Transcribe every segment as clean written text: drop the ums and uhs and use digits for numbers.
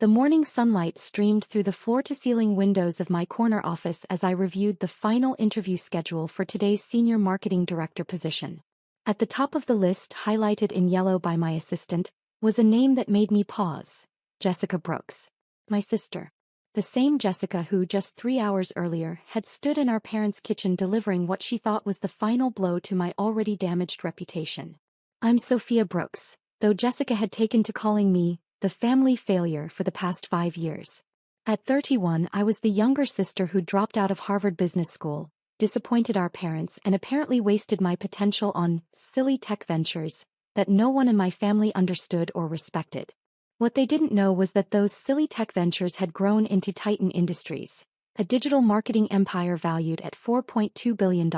The morning sunlight streamed through the floor-to-ceiling windows of my corner office as I reviewed the final interview schedule for today's senior marketing director position. At the top of the list, highlighted in yellow by my assistant, was a name that made me pause: Jessica Brooks. My sister. The same Jessica who, just 3 hours earlier, had stood in our parents' kitchen delivering what she thought was the final blow to my already damaged reputation. I'm Sophia Brooks, though Jessica had taken to calling me the family failure for the past 5 years. At 31, I was the younger sister who dropped out of Harvard Business School, disappointed our parents, and apparently wasted my potential on silly tech ventures that no one in my family understood or respected. What they didn't know was that those silly tech ventures had grown into Titan Industries, a digital marketing empire valued at $4.2 billion.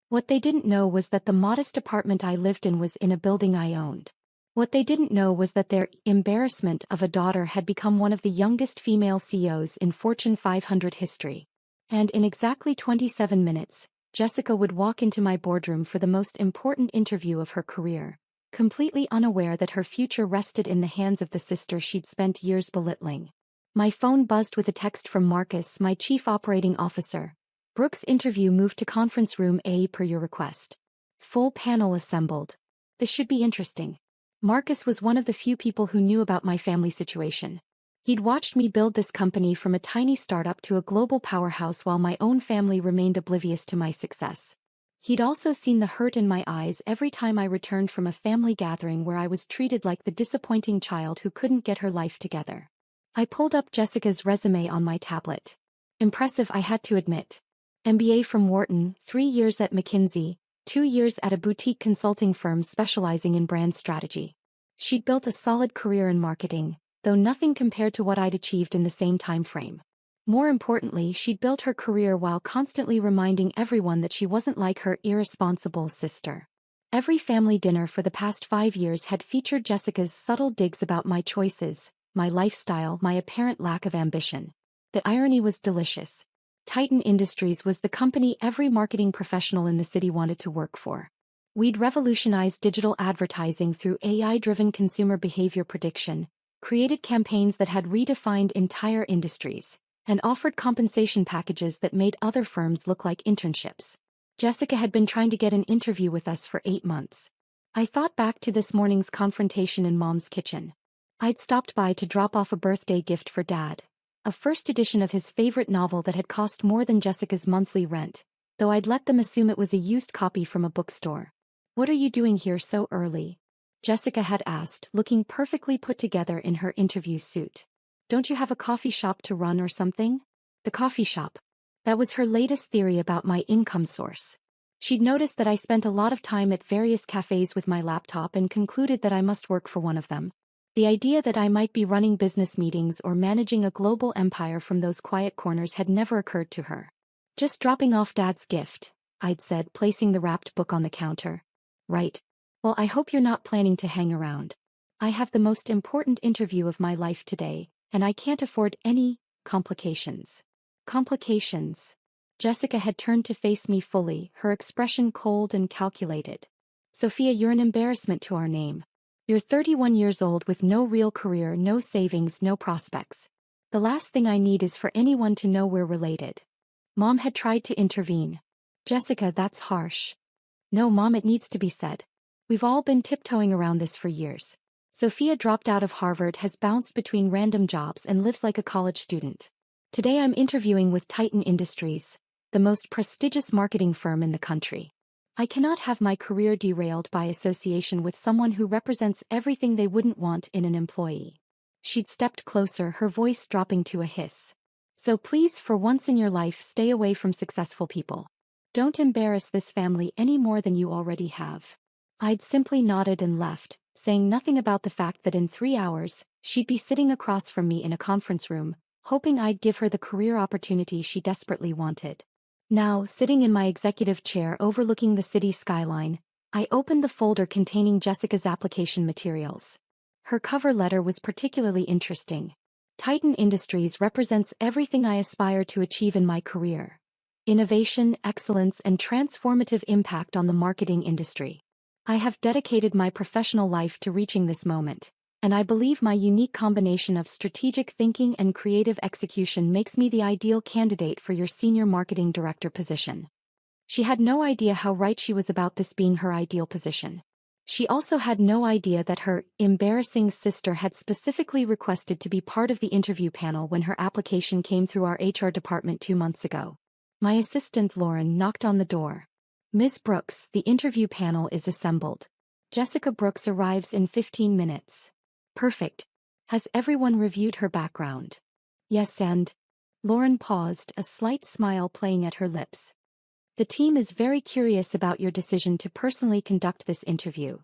What they didn't know was that the modest apartment I lived in was in a building I owned. What they didn't know was that their embarrassment of a daughter had become one of the youngest female CEOs in Fortune 500 history. And in exactly 27 minutes, Jessica would walk into my boardroom for the most important interview of her career, completely unaware that her future rested in the hands of the sister she'd spent years belittling. My phone buzzed with a text from Marcus, my chief operating officer. Brooks' interview moved to conference room A per your request. Full panel assembled. This should be interesting. Marcus was one of the few people who knew about my family situation. He'd watched me build this company from a tiny startup to a global powerhouse while my own family remained oblivious to my success. He'd also seen the hurt in my eyes every time I returned from a family gathering where I was treated like the disappointing child who couldn't get her life together. I pulled up Jessica's resume on my tablet. Impressive, I had to admit. MBA from Wharton, 3 years at McKinsey, 2 years at a boutique consulting firm specializing in brand strategy. She'd built a solid career in marketing, though nothing compared to what I'd achieved in the same time frame. More importantly, she'd built her career while constantly reminding everyone that she wasn't like her irresponsible sister. Every family dinner for the past 5 years had featured Jessica's subtle digs about my choices, my lifestyle, my apparent lack of ambition. The irony was delicious. Titan Industries was the company every marketing professional in the city wanted to work for. We'd revolutionized digital advertising through AI-driven consumer behavior prediction, created campaigns that had redefined entire industries, and offered compensation packages that made other firms look like internships. Jessica had been trying to get an interview with us for 8 months. I thought back to this morning's confrontation in Mom's kitchen. I'd stopped by to drop off a birthday gift for Dad, a first edition of his favorite novel that had cost more than Jessica's monthly rent, though I'd let them assume it was a used copy from a bookstore. "What are you doing here so early?" Jessica had asked, looking perfectly put together in her interview suit. "Don't you have a coffee shop to run or something?" The coffee shop. That was her latest theory about my income source. She'd noticed that I spent a lot of time at various cafes with my laptop and concluded that I must work for one of them. The idea that I might be running business meetings or managing a global empire from those quiet corners had never occurred to her. "Just dropping off Dad's gift," I'd said, placing the wrapped book on the counter. "Right. Well, I hope you're not planning to hang around. I have the most important interview of my life today, and I can't afford any complications." Complications. Jessica had turned to face me fully, her expression cold and calculated. "Sophia, you're an embarrassment to our name. You're 31 years old with no real career, no savings, no prospects. The last thing I need is for anyone to know we're related." Mom had tried to intervene. "Jessica, that's harsh." "No, Mom, it needs to be said. We've all been tiptoeing around this for years. Sophia dropped out of Harvard, has bounced between random jobs, and lives like a college student. Today I'm interviewing with Titan Industries, the most prestigious marketing firm in the country. I cannot have my career derailed by association with someone who represents everything they wouldn't want in an employee." She'd stepped closer, her voice dropping to a hiss. "So please, for once in your life, stay away from successful people. Don't embarrass this family any more than you already have." I'd simply nodded and left, saying nothing about the fact that in 3 hours, she'd be sitting across from me in a conference room, hoping I'd give her the career opportunity she desperately wanted. Now, sitting in my executive chair overlooking the city skyline, I opened the folder containing Jessica's application materials. Her cover letter was particularly interesting. Titan Industries represents everything I aspire to achieve in my career: innovation, excellence, and transformative impact on the marketing industry. I have dedicated my professional life to reaching this moment. and I believe my unique combination of strategic thinking and creative execution makes me the ideal candidate for your senior marketing director position." She had no idea how right she was about this being her ideal position. She also had no idea that her embarrassing sister had specifically requested to be part of the interview panel when her application came through our HR department 2 months ago. My assistant Lauren knocked on the door. "Miss Brooks, the interview panel is assembled. Jessica Brooks arrives in 15 minutes. "Perfect. Has everyone reviewed her background?" "Yes, and..." Lauren paused, a slight smile playing at her lips. "The team is very curious about your decision to personally conduct this interview."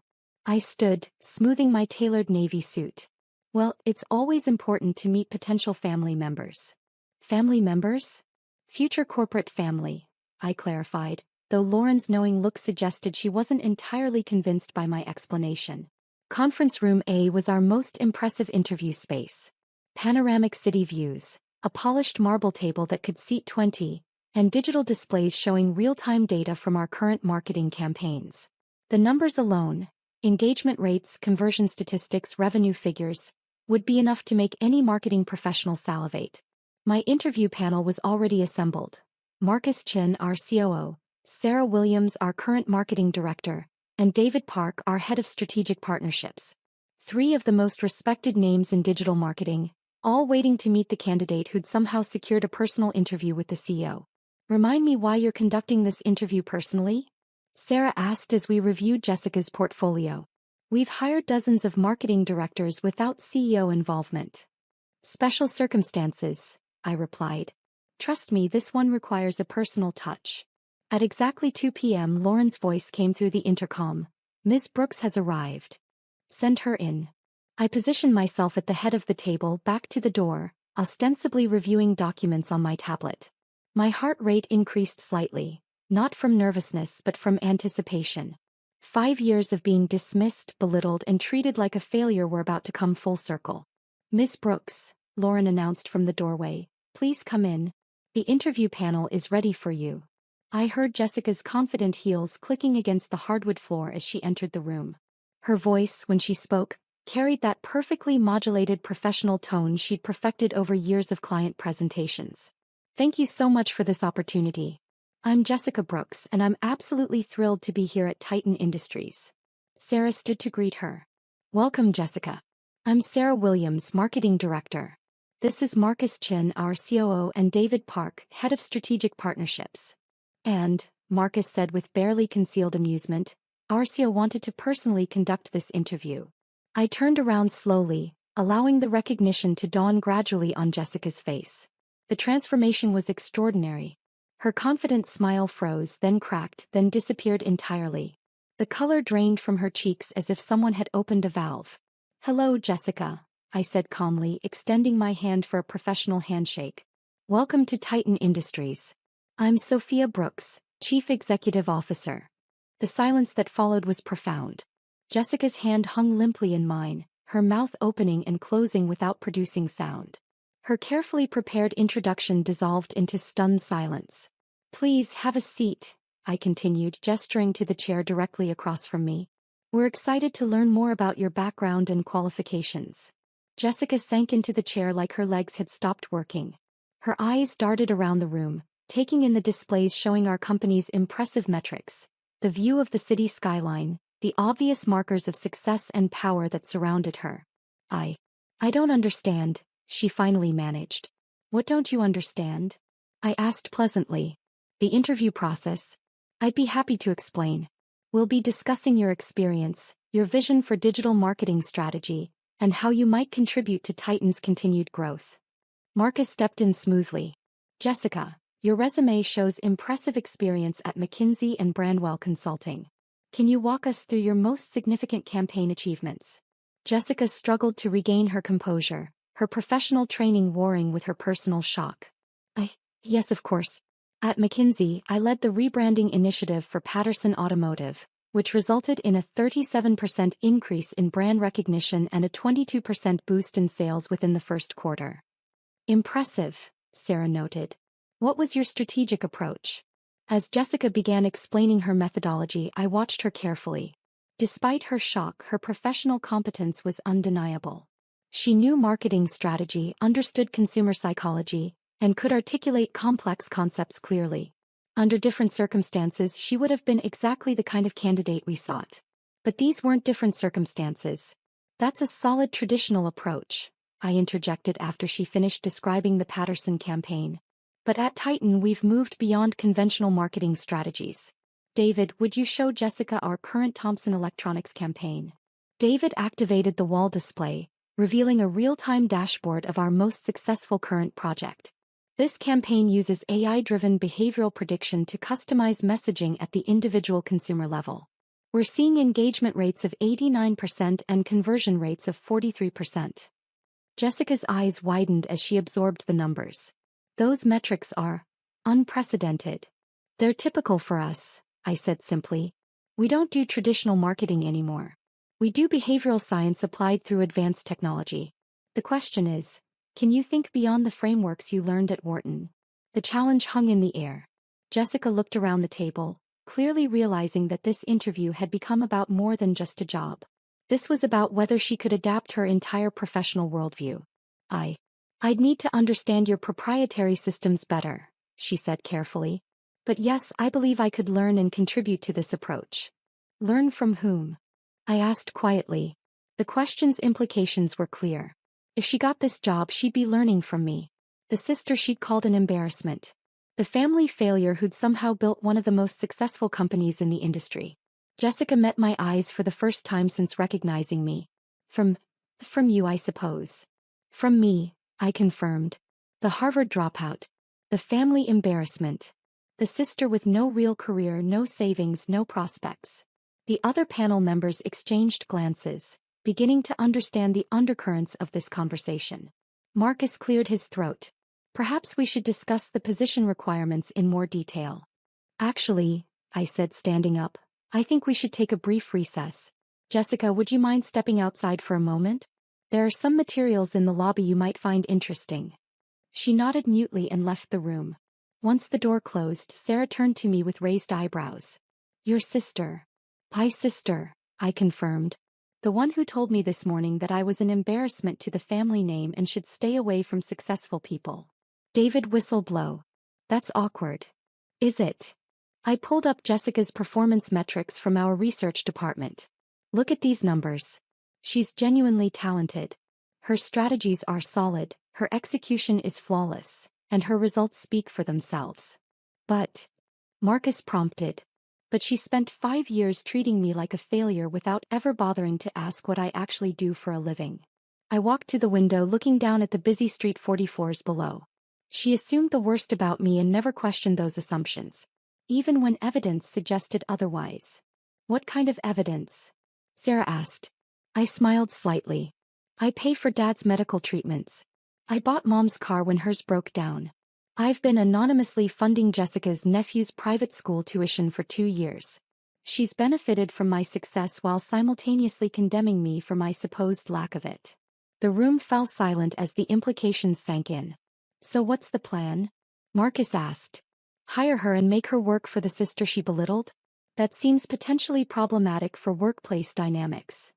I stood, smoothing my tailored navy suit. "Well, it's always important to meet potential family members." "Family members?" "Future corporate family," I clarified, though Lauren's knowing look suggested she wasn't entirely convinced by my explanation. Conference Room A was our most impressive interview space. Panoramic city views, a polished marble table that could seat 20, and digital displays showing real-time data from our current marketing campaigns. The numbers alone, engagement rates, conversion statistics, revenue figures, would be enough to make any marketing professional salivate. My interview panel was already assembled. Marcus Chin, our COO, Sarah Williams, our current marketing director, and David Park, our head of strategic partnerships. 3 of the most respected names in digital marketing, all waiting to meet the candidate who'd somehow secured a personal interview with the CEO. "Remind me why you're conducting this interview personally?" Sarah asked as we reviewed Jessica's portfolio. "We've hired dozens of marketing directors without CEO involvement." "Special circumstances," I replied. "Trust me, this one requires a personal touch." At exactly 2 p.m. Lauren's voice came through the intercom. "Miss Brooks has arrived. Send her in." I positioned myself at the head of the table, back to the door, ostensibly reviewing documents on my tablet. My heart rate increased slightly, not from nervousness but from anticipation. 5 years of being dismissed, belittled, and treated like a failure were about to come full circle. "Miss Brooks," Lauren announced from the doorway, "please come in. The interview panel is ready for you." I heard Jessica's confident heels clicking against the hardwood floor as she entered the room. Her voice, when she spoke, carried that perfectly modulated professional tone she'd perfected over years of client presentations. "Thank you so much for this opportunity. I'm Jessica Brooks, and I'm absolutely thrilled to be here at Titan Industries." Sarah stood to greet her. "Welcome, Jessica. I'm Sarah Williams, Marketing Director. This is Marcus Chin, our COO, and David Park, Head of Strategic Partnerships." "And," Marcus said with barely concealed amusement, "our CEO wanted to personally conduct this interview." I turned around slowly, allowing the recognition to dawn gradually on Jessica's face. The transformation was extraordinary. Her confident smile froze, then cracked, then disappeared entirely. The color drained from her cheeks as if someone had opened a valve. "Hello, Jessica," I said calmly, extending my hand for a professional handshake. "Welcome to Titan Industries. I'm Sophia Brooks, Chief Executive Officer." The silence that followed was profound. Jessica's hand hung limply in mine, her mouth opening and closing without producing sound. Her carefully prepared introduction dissolved into stunned silence. "Please have a seat," I continued, gesturing to the chair directly across from me. "We're excited to learn more about your background and qualifications." Jessica sank into the chair like her legs had stopped working. Her eyes darted around the room, taking in the displays showing our company's impressive metrics, the view of the city skyline, the obvious markers of success and power that surrounded her. I don't understand," she finally managed. "What don't you understand?" I asked pleasantly. "The interview process. I'd be happy to explain. We'll be discussing your experience, your vision for digital marketing strategy, and how you might contribute to Titan's continued growth." Marcus stepped in smoothly. "Jessica, your resume shows impressive experience at McKinsey and Brandwell Consulting. Can you walk us through your most significant campaign achievements?" Jessica struggled to regain her composure, her professional training warring with her personal shock. Yes, of course. At McKinsey, I led the rebranding initiative for Patterson Automotive, which resulted in a 37% increase in brand recognition and a 22% boost in sales within the first quarter." "Impressive," Sarah noted. "What was your strategic approach?" As Jessica began explaining her methodology, I watched her carefully. Despite her shock, her professional competence was undeniable. She knew marketing strategy, understood consumer psychology, and could articulate complex concepts clearly. Under different circumstances, she would have been exactly the kind of candidate we sought. But these weren't different circumstances. That's a solid traditional approach, I interjected after she finished describing the Patterson campaign. But at Titan, we've moved beyond conventional marketing strategies. David, would you show Jessica our current Thomson Electronics campaign? David activated the wall display, revealing a real-time dashboard of our most successful current project. This campaign uses AI-driven behavioral prediction to customize messaging at the individual consumer level. We're seeing engagement rates of 89% and conversion rates of 43%. Jessica's eyes widened as she absorbed the numbers. Those metrics are unprecedented. They're typical for us, I said simply. We don't do traditional marketing anymore. We do behavioral science applied through advanced technology. The question is, can you think beyond the frameworks you learned at Wharton? The challenge hung in the air. Jessica looked around the table, clearly realizing that this interview had become about more than just a job. This was about whether she could adapt her entire professional worldview. I'd need to understand your proprietary systems better, she said carefully. But yes, I believe I could learn and contribute to this approach. Learn from whom? I asked quietly. The question's implications were clear. If she got this job, she'd be learning from me. The sister she'd called an embarrassment. The family failure who'd somehow built one of the most successful companies in the industry. Jessica met my eyes for the first time since recognizing me. From you, I suppose. From me, I confirmed. The Harvard dropout. The family embarrassment. The sister with no real career, no savings, no prospects. The other panel members exchanged glances, beginning to understand the undercurrents of this conversation. Marcus cleared his throat. Perhaps we should discuss the position requirements in more detail. Actually, I said, standing up, I think we should take a brief recess. Jessica, would you mind stepping outside for a moment? There are some materials in the lobby you might find interesting. She nodded mutely and left the room. Once the door closed, Sarah turned to me with raised eyebrows. Your sister. My sister, I confirmed. The one who told me this morning that I was an embarrassment to the family name and should stay away from successful people. David whistled low. That's awkward. Is it? I pulled up Jessica's performance metrics from our research department. Look at these numbers. She's genuinely talented. Her strategies are solid, her execution is flawless, and her results speak for themselves. But, Marcus prompted. But she spent 5 years treating me like a failure without ever bothering to ask what I actually do for a living. I walked to the window, looking down at the busy street 44s below. She assumed the worst about me and never questioned those assumptions, even when evidence suggested otherwise. What kind of evidence? Sarah asked. I smiled slightly. I pay for Dad's medical treatments. I bought Mom's car when hers broke down. I've been anonymously funding Jessica's nephew's private school tuition for 2 years. She's benefited from my success while simultaneously condemning me for my supposed lack of it. The room fell silent as the implications sank in. So what's the plan? Marcus asked. Hire her and make her work for the sister she belittled? That seems potentially problematic for workplace dynamics.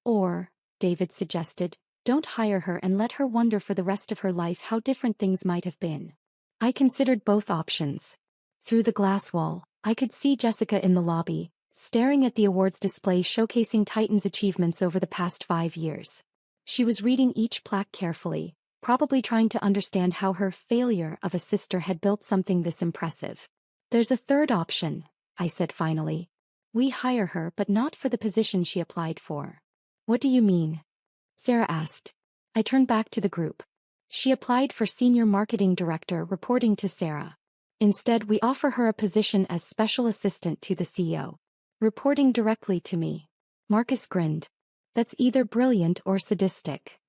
Or, David suggested, don't hire her and let her wonder for the rest of her life how different things might have been. I considered both options. Through the glass wall, I could see Jessica in the lobby, staring at the awards display showcasing Titan's achievements over the past 5 years. She was reading each plaque carefully, probably trying to understand how her failure of a sister had built something this impressive. There's a third option, I said finally. We hire her but not for the position she applied for. What do you mean? Sarah asked. I turned back to the group. She applied for Senior Marketing Director, reporting to Sarah. Instead, we offer her a position as Special Assistant to the CEO, reporting directly to me. Marcus grinned. That's either brilliant or sadistic.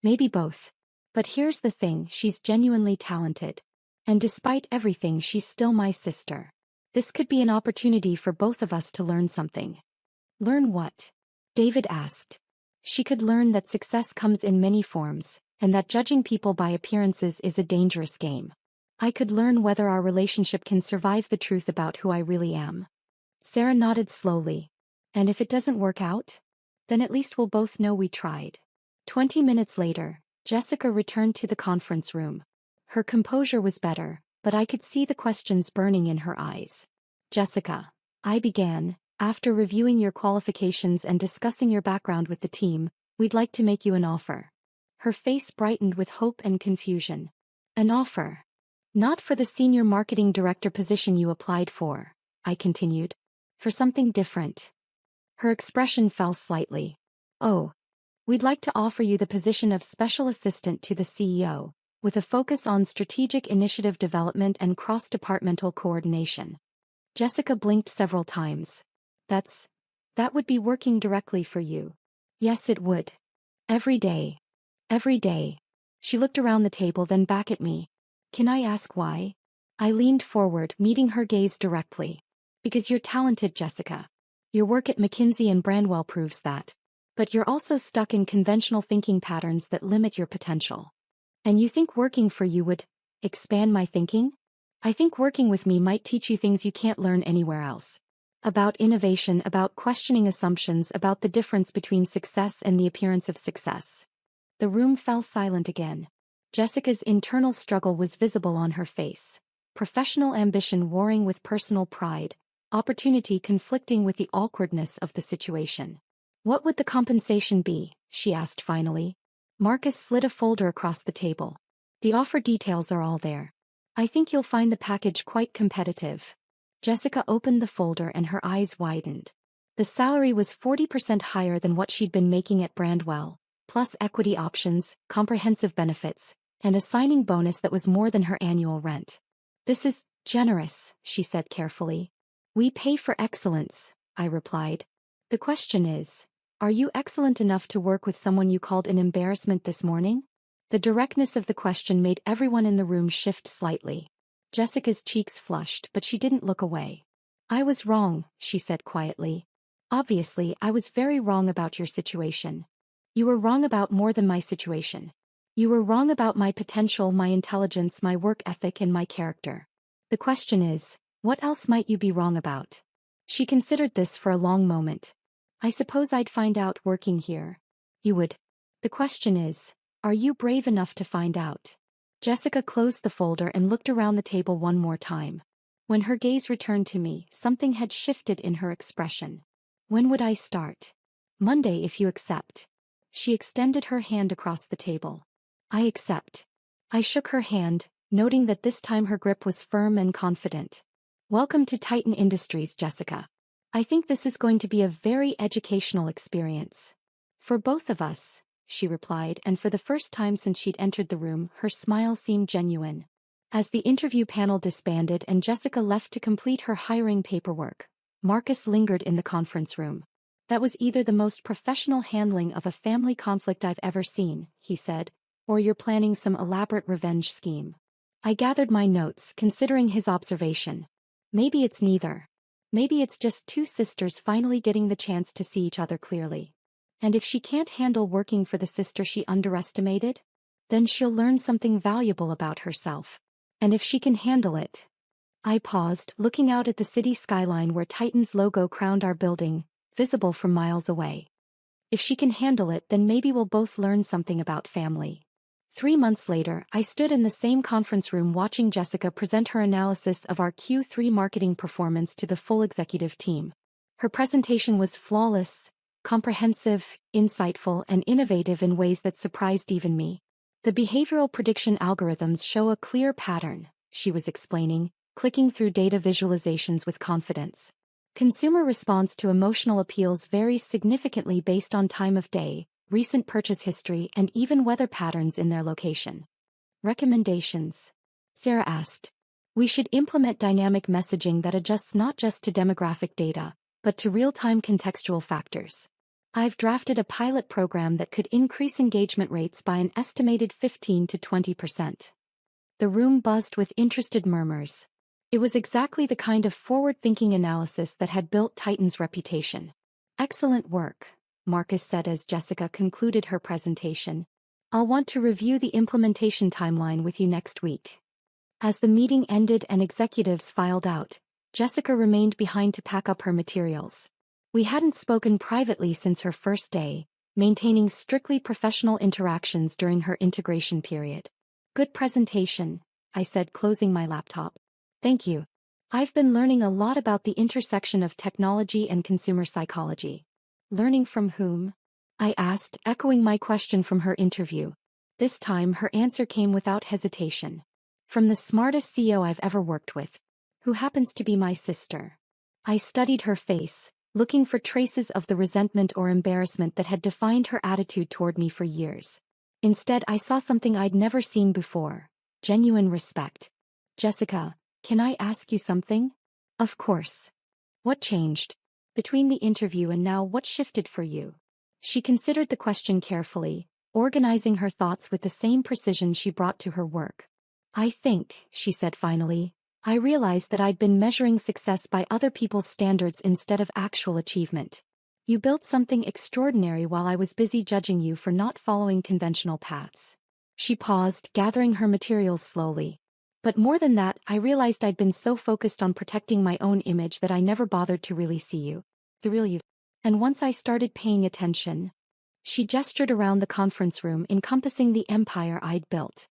Maybe both. But here's the thing, she's genuinely talented. And despite everything, she's still my sister. This could be an opportunity for both of us to learn something. Learn what? David asked. She could learn that success comes in many forms, and that judging people by appearances is a dangerous game. I could learn whether our relationship can survive the truth about who I really am. Sarah nodded slowly. And if it doesn't work out? Then at least we'll both know we tried. 20 minutes later, Jessica returned to the conference room. Her composure was better, but I could see the questions burning in her eyes. Jessica, I began, after reviewing your qualifications and discussing your background with the team, we'd like to make you an offer. Her face brightened with hope and confusion. An offer? Not for the senior marketing director position you applied for, I continued. For something different. Her expression fell slightly. Oh. We'd like to offer you the position of special assistant to the CEO, with a focus on strategic initiative development and cross-departmental coordination. Jessica blinked several times. That would be working directly for you. Yes, it would. Every day. Every day. She looked around the table, then back at me. Can I ask why? I leaned forward, meeting her gaze directly. Because you're talented, Jessica. Your work at McKinsey and Brandwell proves that. But you're also stuck in conventional thinking patterns that limit your potential. And you think working for you would expand my thinking? I think working with me might teach you things you can't learn anywhere else. About innovation, about questioning assumptions, about the difference between success and the appearance of success. The room fell silent again. Jessica's internal struggle was visible on her face. Professional ambition warring with personal pride, opportunity conflicting with the awkwardness of the situation. What would the compensation be? She asked finally. Marcus slid a folder across the table. The offer details are all there. I think you'll find the package quite competitive. Jessica opened the folder and her eyes widened. The salary was 40% higher than what she'd been making at Brandwell, plus equity options, comprehensive benefits, and a signing bonus that was more than her annual rent. This is generous, she said carefully. We pay for excellence, I replied. The question is, are you excellent enough to work with someone you called an embarrassment this morning? The directness of the question made everyone in the room shift slightly. Jessica's cheeks flushed, but she didn't look away. I was wrong, she said quietly. Obviously, I was very wrong about your situation. You were wrong about more than my situation. You were wrong about my potential, my intelligence, my work ethic, and my character. The question is, what else might you be wrong about? She considered this for a long moment. I suppose I'd find out working here. You would. The question is, are you brave enough to find out? Jessica closed the folder and looked around the table one more time. When her gaze returned to me, something had shifted in her expression. When would I start? Monday if you accept. She extended her hand across the table. I accept. I shook her hand, noting that this time her grip was firm and confident. Welcome to Titan Industries, Jessica. I think this is going to be a very educational experience. For both of us, she replied, and for the first time since she'd entered the room, her smile seemed genuine. As the interview panel disbanded and Jessica left to complete her hiring paperwork, Marcus lingered in the conference room. That was either the most professional handling of a family conflict I've ever seen, he said, or you're planning some elaborate revenge scheme. I gathered my notes, considering his observation. Maybe it's neither. Maybe it's just two sisters finally getting the chance to see each other clearly. And if she can't handle working for the sister she underestimated, then she'll learn something valuable about herself. And if she can handle it. I paused, looking out at the city skyline where Titan's logo crowned our building, visible from miles away. If she can handle it, then maybe we'll both learn something about family. 3 months later, I stood in the same conference room watching Jessica present her analysis of our Q3 marketing performance to the full executive team. Her presentation was flawless, comprehensive, insightful, and innovative in ways that surprised even me. The behavioral prediction algorithms show a clear pattern, she was explaining, clicking through data visualizations with confidence. Consumer response to emotional appeals varies significantly based on time of day, recent purchase history, and even weather patterns in their location. Recommendations? Sarah asked. We should implement dynamic messaging that adjusts not just to demographic data, but to real-time contextual factors. I've drafted a pilot program that could increase engagement rates by an estimated 15 to 20%. The room buzzed with interested murmurs. It was exactly the kind of forward-thinking analysis that had built Titan's reputation. Excellent work, Marcus said as Jessica concluded her presentation. I'll want to review the implementation timeline with you next week. As the meeting ended and executives filed out, Jessica remained behind to pack up her materials. We hadn't spoken privately since her first day, maintaining strictly professional interactions during her integration period. Good presentation, I said, closing my laptop. Thank you. I've been learning a lot about the intersection of technology and consumer psychology. Learning from whom? I asked, echoing my question from her interview. This time her answer came without hesitation. From the smartest CEO I've ever worked with, who happens to be my sister. I studied her face, looking for traces of the resentment or embarrassment that had defined her attitude toward me for years. Instead, I saw something I'd never seen before: genuine respect. Jessica, can I ask you something? Of course. What changed? Between the interview and now, what shifted for you? She considered the question carefully, organizing her thoughts with the same precision she brought to her work. I think, she said finally, I realized that I'd been measuring success by other people's standards instead of actual achievement. You built something extraordinary while I was busy judging you for not following conventional paths. She paused, gathering her materials slowly. But more than that, I realized I'd been so focused on protecting my own image that I never bothered to really see you, the real you. And once I started paying attention, she gestured around the conference room, encompassing the empire I'd built.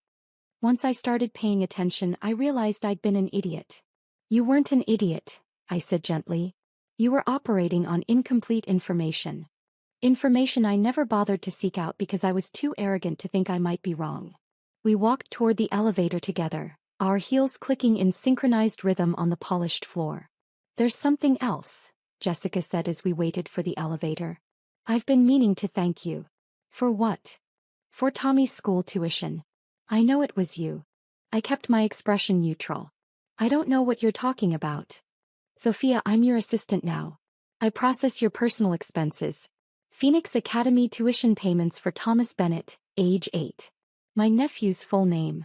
Once I started paying attention, I realized I'd been an idiot. You weren't an idiot, I said gently. You were operating on incomplete information. Information I never bothered to seek out because I was too arrogant to think I might be wrong. We walked toward the elevator together, our heels clicking in synchronized rhythm on the polished floor. There's something else, Jessica said as we waited for the elevator. I've been meaning to thank you. For what? For Tommy's school tuition. I know it was you. I kept my expression neutral. I don't know what you're talking about. Sophia, I'm your assistant now. I process your personal expenses. Phoenix Academy tuition payments for Thomas Bennett, age 8. My nephew's full name.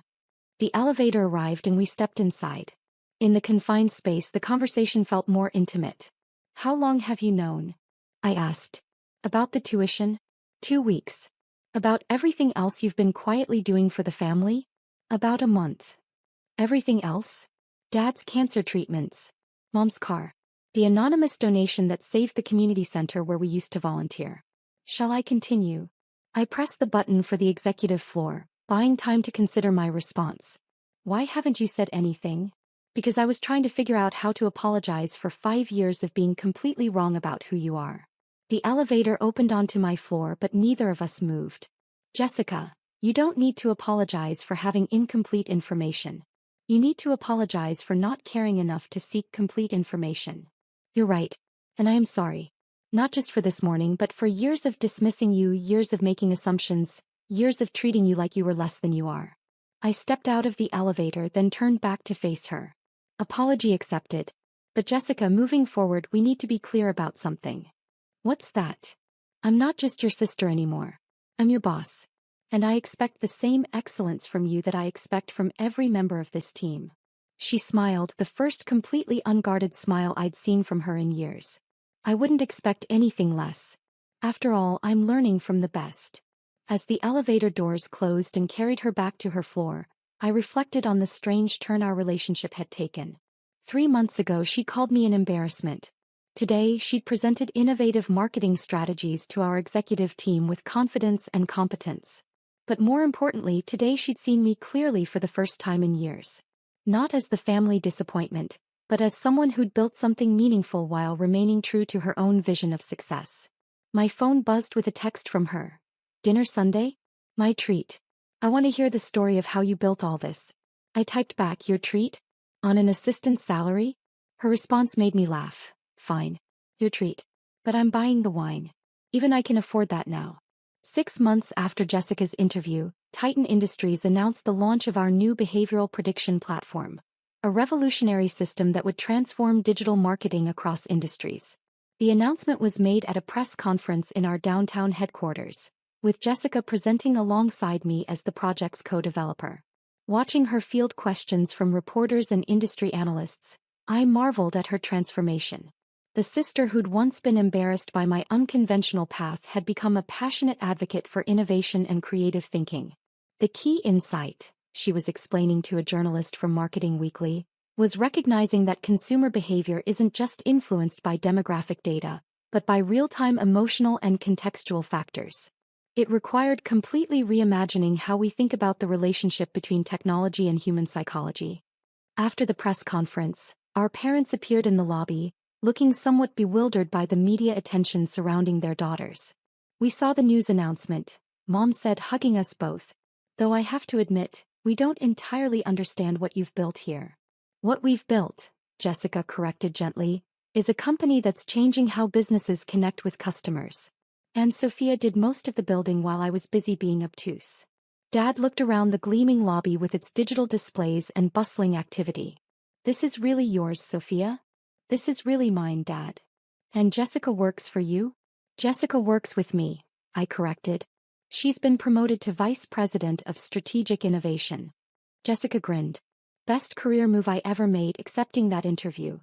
The elevator arrived and we stepped inside. In the confined space, the conversation felt more intimate. How long have you known? I asked. About the tuition? 2 weeks. About everything else you've been quietly doing for the family? About a month. Everything else? Dad's cancer treatments. Mom's car. The anonymous donation that saved the community center where we used to volunteer. Shall I continue? I pressed the button for the executive floor, buying time to consider my response. Why haven't you said anything? Because I was trying to figure out how to apologize for 5 years of being completely wrong about who you are. The elevator opened onto my floor, but neither of us moved. Jessica, you don't need to apologize for having incomplete information. You need to apologize for not caring enough to seek complete information. You're right, and I am sorry. Not just for this morning, but for years of dismissing you, years of making assumptions, years of treating you like you were less than you are. I stepped out of the elevator, then turned back to face her. Apology accepted. But Jessica, moving forward, we need to be clear about something. What's that? I'm not just your sister anymore. I'm your boss. And I expect the same excellence from you that I expect from every member of this team. She smiled, the first completely unguarded smile I'd seen from her in years. I wouldn't expect anything less. After all, I'm learning from the best. As the elevator doors closed and carried her back to her floor, I reflected on the strange turn our relationship had taken. 3 months ago, she called me an embarrassment. Today, she'd presented innovative marketing strategies to our executive team with confidence and competence. But more importantly, today she'd seen me clearly for the first time in years. Not as the family disappointment, but as someone who'd built something meaningful while remaining true to her own vision of success. My phone buzzed with a text from her. Dinner Sunday? My treat. I want to hear the story of how you built all this. I typed back, your treat? On an assistant's salary? Her response made me laugh. Fine. Your treat. But I'm buying the wine. Even I can afford that now. 6 months after Jessica's interview, Titan Industries announced the launch of our new behavioral prediction platform, a revolutionary system that would transform digital marketing across industries. The announcement was made at a press conference in our downtown headquarters, with Jessica presenting alongside me as the project's co-developer. Watching her field questions from reporters and industry analysts, I marveled at her transformation. The sister who'd once been embarrassed by my unconventional path had become a passionate advocate for innovation and creative thinking. The key insight, she was explaining to a journalist from Marketing Weekly, was recognizing that consumer behavior isn't just influenced by demographic data, but by real-time emotional and contextual factors. It required completely reimagining how we think about the relationship between technology and human psychology. After the press conference, our parents appeared in the lobby, looking somewhat bewildered by the media attention surrounding their daughters. We saw the news announcement, Mom said, hugging us both. Though I have to admit, we don't entirely understand what you've built here. What we've built, Jessica corrected gently, is a company that's changing how businesses connect with customers. And Sophia did most of the building while I was busy being obtuse. Dad looked around the gleaming lobby with its digital displays and bustling activity. This is really yours, Sophia? This is really mine, Dad. And Jessica works for you? Jessica works with me, I corrected. She's been promoted to Vice President of Strategic Innovation. Jessica grinned. Best career move I ever made, accepting that interview.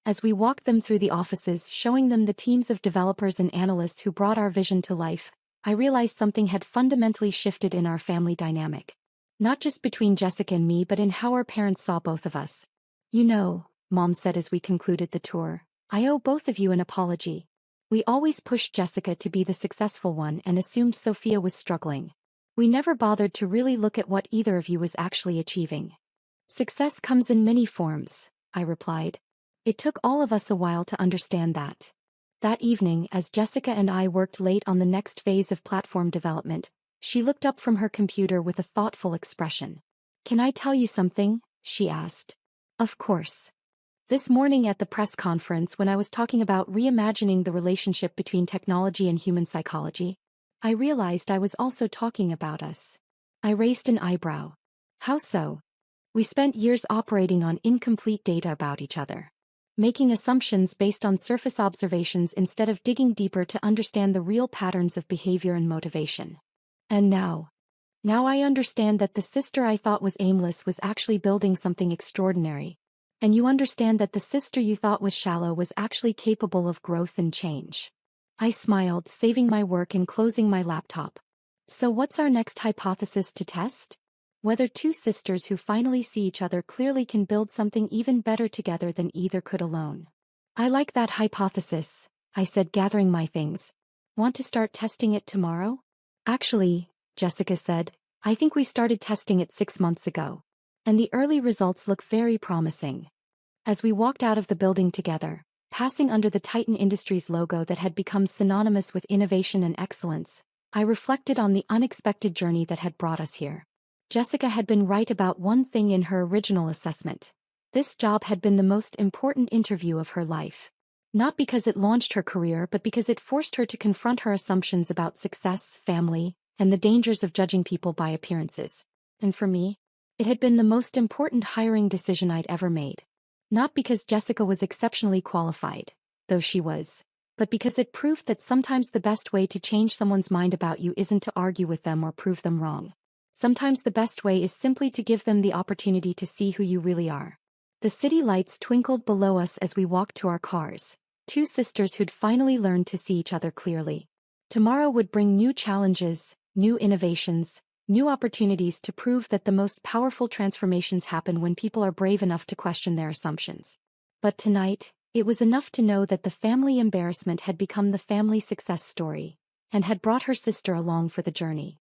As we walked them through the offices, showing them the teams of developers and analysts who brought our vision to life, I realized something had fundamentally shifted in our family dynamic. Not just between Jessica and me, but in how our parents saw both of us. You know, Mom said as we concluded the tour, I owe both of you an apology. We always pushed Jessica to be the successful one and assumed Sophia was struggling. We never bothered to really look at what either of you was actually achieving. Success comes in many forms, I replied. It took all of us a while to understand that. That evening, as Jessica and I worked late on the next phase of platform development, she looked up from her computer with a thoughtful expression. Can I tell you something? She asked. Of course. This morning at the press conference, when I was talking about reimagining the relationship between technology and human psychology, I realized I was also talking about us. I raised an eyebrow. How so? We spent years operating on incomplete data about each other, making assumptions based on surface observations instead of digging deeper to understand the real patterns of behavior and motivation. And now I understand that the sister I thought was aimless was actually building something extraordinary. And you understand that the sister you thought was shallow was actually capable of growth and change. I smiled, saving my work and closing my laptop. So what's our next hypothesis to test? Whether two sisters who finally see each other clearly can build something even better together than either could alone. I like that hypothesis, I said, gathering my things. Want to start testing it tomorrow? Actually, Jessica said, I think we started testing it 6 months ago. And the early results look very promising. As we walked out of the building together, passing under the Titan Industries logo that had become synonymous with innovation and excellence, I reflected on the unexpected journey that had brought us here. Jessica had been right about one thing in her original assessment. This job had been the most important interview of her life. Not because it launched her career, but because it forced her to confront her assumptions about success, family, and the dangers of judging people by appearances. And for me, it had been the most important hiring decision I'd ever made. Not because Jessica was exceptionally qualified, though she was, but because it proved that sometimes the best way to change someone's mind about you isn't to argue with them or prove them wrong. Sometimes the best way is simply to give them the opportunity to see who you really are. The city lights twinkled below us as we walked to our cars, two sisters who'd finally learned to see each other clearly. Tomorrow would bring new challenges, new innovations, new opportunities to prove that the most powerful transformations happen when people are brave enough to question their assumptions. But tonight, it was enough to know that the family embarrassment had become the family success story, and had brought her sister along for the journey.